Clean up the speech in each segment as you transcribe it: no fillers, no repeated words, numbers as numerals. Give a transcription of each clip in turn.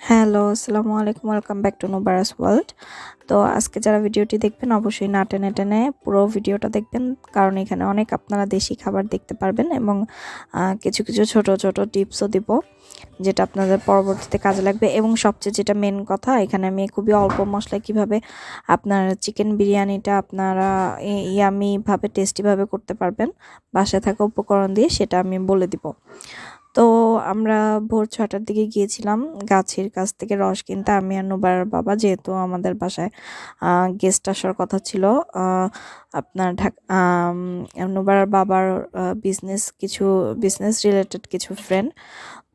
Hello, আসসালামু আলাইকুম। Welcome back to Nubara's world. তো আজকে যারা ভিডিওটি দেখবেন অবশ্যই না টেনে টেনে পুরো ভিডিওটা দেখবেন, কারণ এখানে অনেক আপনারা দেশি খাবার দেখতে পারবেন এবং কিছু কিছু ছোট ছোট টিপসও দিব যেটা আপনাদের পরবর্তীতে কাজে লাগবে। এবং সবচেয়ে যেটা মেন কথা, এখানে আমি খুবই অল্প মশলায় কিভাবে আপনার চিকেন বিরিয়ানিটা আপনারা ইয়ামিভাবে টেস্টিভাবে করতে পারবেন বাসায় থাকা উপকরণ দিয়ে, সেটা আমি বলে দিব। তো আমরা ভোর ৬টার দিকে গিয়েছিলাম গাছের কাছ থেকে রস কিনতে, আমি আর নুবারার বাবা, যেহেতু আমাদের বাসায় গেস্ট আসার কথা ছিল। আপনার নুবারার বাবার বিজনেস রিলেটেড কিছু ফ্রেন্ড,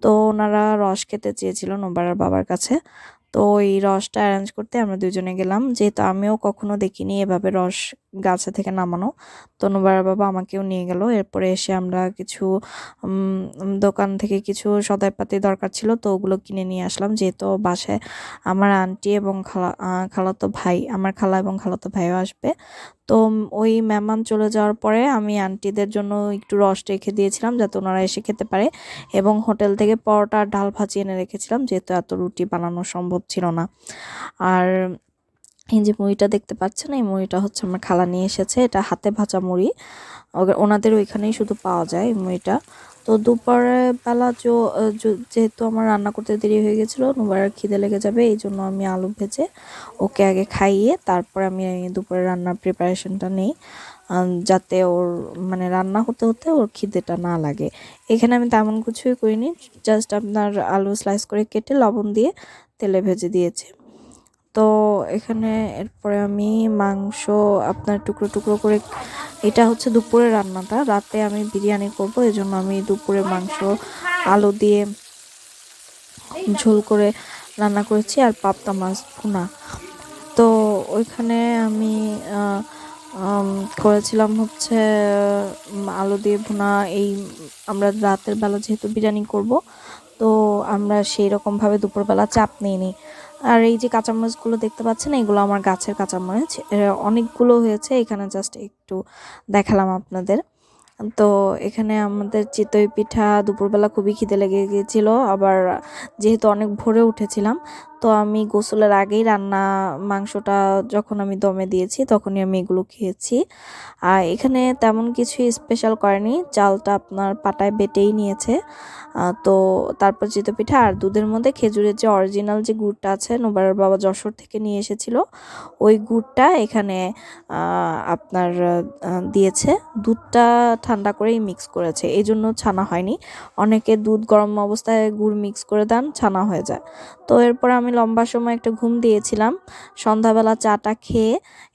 তো ওনারা রস খেতে চেয়েছিল নুবারার বাবার কাছে। তো এই রসটা অ্যারেঞ্জ করতে আমরা দুজনে গেলাম, যেহেতু আমিও কখনো দেখিনি এভাবে রস গাছে থেকে নামানো। তো নুবারার বাবা আমাকেও নিয়ে গেল। এরপরে এসে আমরা কিছু দোকান থেকে কিছু সদাইপাতি দরকার ছিল, তো ওগুলো কিনে নিয়ে আসলাম, যেহেতু বাসায় আমার আন্টি এবং খালাতো ভাই, আমার খালা এবং খালাতো ভাইও আসবে। তো ওই মেহমান চলে যাওয়ার পরে আমি আন্টিদের জন্য একটু রস রেখে দিয়েছিলাম যাতে ওনারা এসে খেতে পারে, এবং হোটেল থেকে পরোটা আর ডাল ভাজি এনে রেখেছিলাম, যেহেতু এত রুটি বানানো সম্ভব ছিল না। আর এই যে মুড়িটা দেখতে পাচ্ছেন, এই মুড়িটা হচ্ছে আমার খালা নিয়ে এসেছে, এটা হাতে ভাজা মুড়ি, ওনাদের ওইখানেই শুধু পাওয়া যায় এই মুড়িটা। তো দুপুরের বেলা যেহেতু আমার রান্না করতে দেরি হয়ে গেছিলো, নুবারার খিদে লেগে যাবে, এই জন্য আমি আলু ভেজে ওকে আগে খাইয়ে তারপর আমি দুপুরে রান্নার প্রিপারেশনটা নিই, যাতে ওর মানে রান্না হতে হতে ওর খিদেটা না লাগে। এখানে আমি তেমন কিছুই করিনি, জাস্ট আপনার আলু স্লাইস করে কেটে লবণ দিয়ে তেলে ভেজে দিয়েছি। তো এখানে এরপরে আমি মাংস আপনার টুকরো টুকরো করে, এটা হচ্ছে দুপুরের রান্নাটা, রাতে আমি বিরিয়ানি করব, এজন্য আমি দুপুরে মাংস আলু দিয়ে ঝোল করে রান্না করেছি, আর পাবদা মাছ ভুনা। তো ওইখানে আমি করেছিলাম হচ্ছে আলু দিয়ে ভুনা। আমরা রাতের বেলা যেহেতু বিরিয়ানি করব, তো আমরা সেই রকমভাবে দুপুরবেলা চাপ নিইনি। আর এই যে কাঁচামরিচগুলো দেখতে পাচ্ছেন, এগুলো আমার গাছের কাঁচামরিচ, অনেকগুলো হয়েছে, এখানে জাস্ট একটু দেখালাম আপনাদের। তো এখানে আমাদের চিতই পিঠা, দুপুরবেলা খুবই খিদে লেগে গিয়েছিল, আবার যেহেতু অনেক ভোরে উঠেছিলাম, তো আমি গোসলের আগেই মাংসটা যখন আমি দমে দিয়েছি তখনই আমি এগুলো খেয়েছি। আর এখানে তেমন কিছুই স্পেশাল করেনি, চালটা আপনার পাটায় বেটেই নিয়েছে। তো তারপর চিতই পিঠা আর দুধের মধ্যে খেজুরের যে অরিজিনাল যে গুড়টা আছে, নুবারার বাবা যশোর থেকে নিয়ে এসেছিল, ওই গুড়টা এখানে আপনার দিয়েছে। দুধটা ঠান্ডা করেই মিক্স করেছে, এই জন্য ছানা হয়নি। অনেকে দুধ গরম অবস্থায় গুড় মিক্স করে দেন, ছানা হয়ে যায়। তো এরপর আমি লম্বা সময় একটা ঘুম দিয়েছিলাম, সন্ধ্যাবেলা চাটা খেয়ে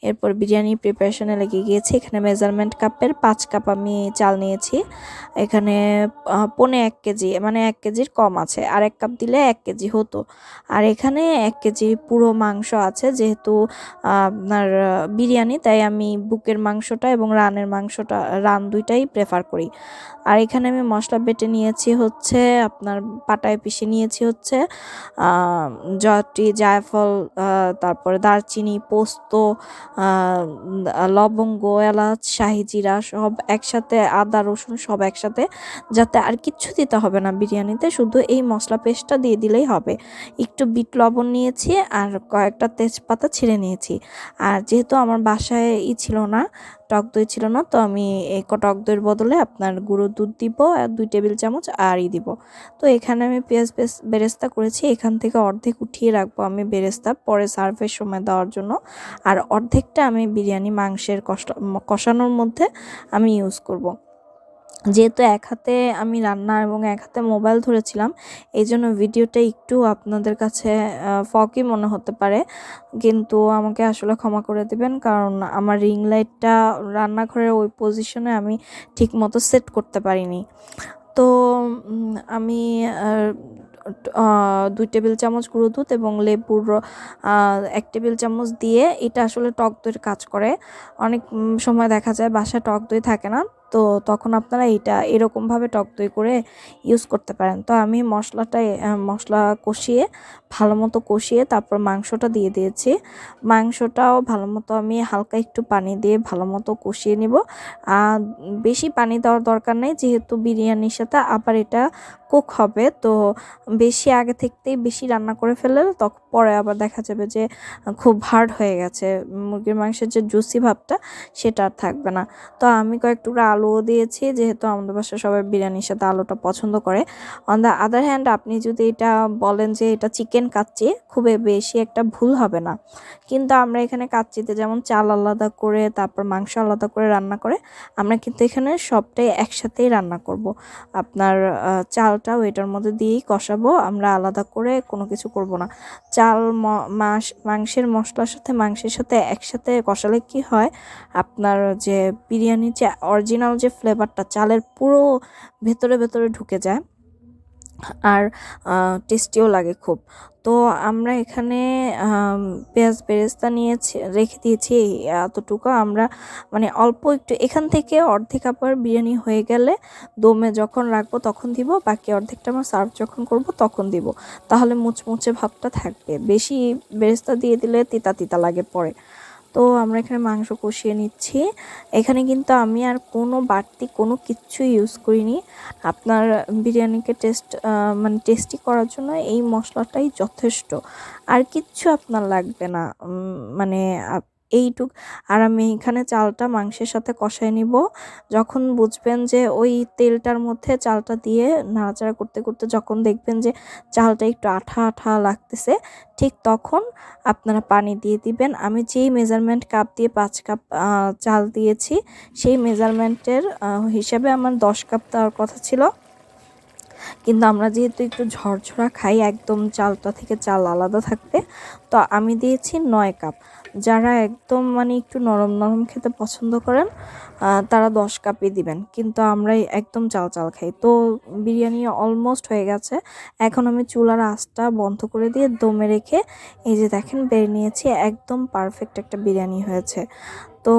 এরপর বিরিয়ানি প্রিপারেশনে লেগে গিয়েছি। এখানে মেজারমেন্ট কাপের 5 কাপ আমি চাল নিয়েছি, এখানে 1.25 কেজি, মানে 1 কেজির কম আছে, আর 1 কাপ দিলে 1 কেজি হতো। আর এখানে 1 কেজি পুরো মাংস আছে, যেহেতু আপনার বিরিয়ানি, তাই আমি বুকের মাংসটা এবং রান দুইটাই প্রেফার করি। আর এখানে আমি মশলা বেটে নিয়েছি হচ্ছে আপনার পাটায় পিষে নিয়েছি হচ্ছে জয়ত্রী, জায়ফল, তারপরে দারচিনি, পোস্ত, লবঙ্গ, এলাচ, শাহি জিরা সব একসাথে, আদা রসুন সব একসাথে, যাতে আর কিচ্ছু দিতে হবে না বিরিয়ানিতে, শুধু এই মশলা পেস্টটা দিয়ে দিলেই হবে। একটু বিট লবণ নিয়েছি আর কয়েকটা তেজপাতা ছিঁড়ে নিয়েছি। আর যেহেতু আমার বাসায় ছিল না, টক দই ছিল না, তো আমি এই টক দইয়ের বদলে আপনার গুঁড়ো দুধ দিব, আর 2 টেবিল চামচ আরই দিব। তো এখানে আমি পেঁয়াজ বেরেস্তা করেছি, এখান থেকে অর্ধেক উঠিয়ে রাখবো আমি বেরেস্তা পরে সার্ভের সময় দেওয়ার জন্য, আর অর্ধেকটা আমি বিরিয়ানি মাংসের কষানোর মধ্যে আমি ইউজ করব। যেহেতু এক হাতে আমি রান্না এবং এক হাতে মোবাইল ধরেছিলাম, এই জন্য ভিডিওটা একটু আপনাদের কাছে ফকি মনে হতে পারে, কিন্তু আমাকে আসলে ক্ষমা করে দেবেন, কারণ আমার রিং লাইটটা রান্নাঘরের ওই পজিশনে আমি ঠিক মতো সেট করতে পারিনি। তো আমি 2 টেবিল চামচ গুঁড়ো দুধ এবং লেবুর 1 টেবিল চামচ দিয়ে, এটা আসলে টক দইয়ের কাজ করে। অনেক সময় দেখা যায় বাসায় টক দই থাকে না, তো তখন আপনারা এইটা এরকমভাবে টক দই করে ইউজ করতে পারেন। তো আমি মশলা কষিয়ে ভালো মতো কষিয়ে তারপর মাংসটা দিয়ে দিয়েছি। মাংসটাও ভালো মতো আমি হালকা একটু পানি দিয়ে ভালো মতো কষিয়ে নিব। বেশি পানি দেওয়ার দরকার নেই, যেহেতু বিরিয়ানির সাথে আবার এটা কুক হবে। তো বেশি আগে থাকতেই বেশি রান্না করে ফেললে তখন পরে আবার দেখা যাবে যে খুব হার্ড হয়ে গেছে, মুরগির মাংসের যে জুসি ভাবটা সেটা আর থাকবে না। তো আমি কয়েক টুকরা আলুও দিয়েছি, যেহেতু আমাদের বাসায় সবাই বিরিয়ানির সাথে আলুটা পছন্দ করে। অন দ্য আদার হ্যান্ড আপনি যদি এটা বলেন যে এটা চিকেন কাচ্চি, খুব বেশি একটা ভুল হবে না। কিন্তু আমরা এখানে কাচ্চিতে যেমন চাল আলাদা করে তারপর মাংস আলাদা করে রান্না করে, আমরা কিন্তু এখানে সবটাই একসাথেই রান্না করব। আপনার চালটাও এটার মধ্যে দিয়েই কষাবো, আমরা আলাদা করে কোনো কিছু করব না। চাল মাংসের মশলার সাথে মাংসের সাথে একসাথে কষালে কি হয়, আপনার যে বিরিয়ানির যে অরিজিনাল যে ফ্লেভারটা চালের পুরো ভেতরে ভেতরে ঢুকে যায়, আর টেস্টিও লাগে খুব। তো আমরা এখানে পেঁয়াজ বেরেস্তা রেখে দিয়েছি এতটুকু। আমরা মানে অল্প একটু এখান থেকে অর্ধেক আবার বিরিয়ানি হয়ে গেলে দমে যখন রাখবো তখন দিব, বাকি অর্ধেকটা আমরা সার্ভ যখন করব তখন দিব। তাহলে মুচমুচে ভাবটা থাকবে, বেশি বেরেস্তা দিয়ে দিলে তিতা তিতা লাগে পরে। তো আমরা এখানে মাংস কষিয়ে নিচ্ছি। এখানে কিন্তু আমি আর কোনো বাড়তি কোনো কিচ্ছু ইউজ করিনি। আপনার বিরিয়ানিকে মানে টেস্টি করার জন্য এই মশলাটাই যথেষ্ট, আর কিচ্ছু আপনার লাগবে না। মানে এইটুক। আর আমি এখানে চালটা মাংসের সাথে কষায় নিব। যখন বুঝবেন যে ওই তেলটার মধ্যে চালটা দিয়ে নাড়াচাড়া করতে করতে যখন দেখবেন যে চালটা একটু আঠা আঠা লাগতেছে, ঠিক তখন আপনারা পানি দিয়ে দিবেন। আমি যেই মেজারমেন্ট কাপ দিয়ে 5 কাপ চাল দিয়েছি, সেই মেজারমেন্টের হিসাবে আমার 10 কাপ দেওয়ার কথা ছিল। কিন্তু আমরা যেহেতু একটু ঝরঝরা খাই, একদম চালটা থেকে চাল আলাদা থাকতে, তো আমি দিয়েছি 9 কাপ। যারা একদম মানে একটু নরম নরম খেতে পছন্দ করেন তারা 10 কাপই দিবেন, কিন্তু আমরা একদম চাল চাল খাই। তো বিরিয়ানি অলমোস্ট হয়ে গেছে। এখন আমি চুলার আঁচটা বন্ধ করে দিয়ে দমে রেখে এই যে দেখেন বের নিয়েছি, একদম পারফেক্ট একটা বিরিয়ানি হয়েছে। তো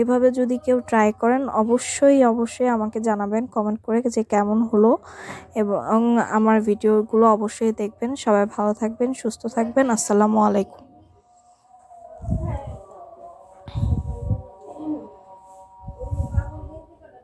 এভাবে যদি কেউ ট্রাই করেন অবশ্যই অবশ্যই আমাকে জানাবেন কমেন্ট করে যে কেমন হলো, এবং আমার ভিডিওগুলো অবশ্যই দেখবেন। সবাই ভালো থাকবেন, সুস্থ থাকবেন। আসসালামু আলাইকুম।